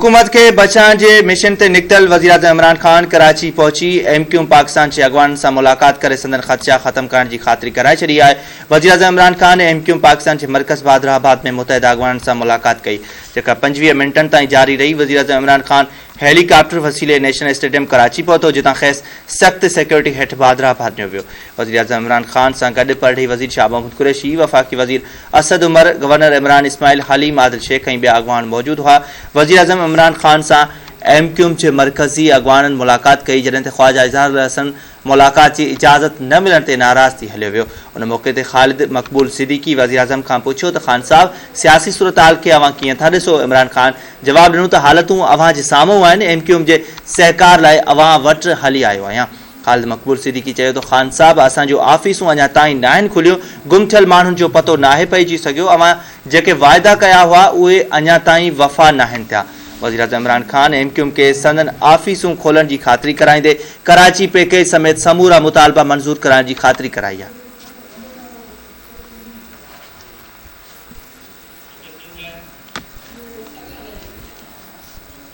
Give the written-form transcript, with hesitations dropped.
हुकूमत के बचाइण जे मिशन ते निकतल वज़ीर-ए-आज़म इमरान खान कराची पहुंची MQ पाकिस्तान जे अॻवान सां मुलाक़ात करे संदन ख़दशा ख़त्म करण जी ख़ातिरी कराए छॾी आहे। वज़ीर-ए-आज़म इमरान खान MQ पाकिस्तान जे मर्कज़ बहादुराबाद में मुतहदा अॻवान सां मुलाक़ात कई, जेका 25 मिंटनि ताईं जारी रही। वज़ीर-ए-आज़म इमरान खान हेलीकॉप्टर वसीले नेशनल स्टेडियम कराची पहुतो, जितां खेसि सख़्त सिक्योरिटी हेठि बहादुराबाद में वियो। वज़ीर-ए-आज़म इमरान खान सां गॾु परडेही वज़ीर शाह महमूद कुरैशी, वफ़ाक़ी वज़ीर असद उमर, गवर्नर इमरान इस्माइल, हलीम आदिल शेख ऐं ॿिया अॻवान मौजूद हुआ। वज़ीर-ए-आज़म इमरान खान सां MQ जे मरकज़ी अॻवाननि मुलाक़ात कई, जॾहिं ते ख़्वाजा इज़हार हसन मुलाक़ात जी इजाज़त न मिलण ते नाराज़ थी हलियो वियो। उन मौक़े ते ख़ालिद मक़बूल सिद्दीकी वज़ीर-ए-आज़म खां पुछियो त ख़ान साहब, सियासी सूरतहाल खे अव्हां कीअं था ॾिसो? इमरान खान जवाब ॾिनो त हालतूं अव्हां जे साम्हूं आहिनि, MQ जे सहकार लाइ अव्हां वटि हली आयो आहियां। ख़ालिद मक़बूल सिद्दीकी चयो त ख़ान साहब, असांजो ऑफिसूं अञा ताईं न आहिनि खुलियूं, गुम थियल माण्हुनि जो पतो नाहे पइजी सघियो, अव्हां जेके वाइदा कया हुआ उहे अञा ताईं वफ़ा न आहिनि थिया। वज़ीर-ए-आज़म इमरान खान MQ के संदन ऑफिसूं खोलण जी ख़ातिरी कराईंदे कराची पैकेज समेत समूरा मुतालबा मंज़ूर कराइण जी ख़ातिरी कराई आहे।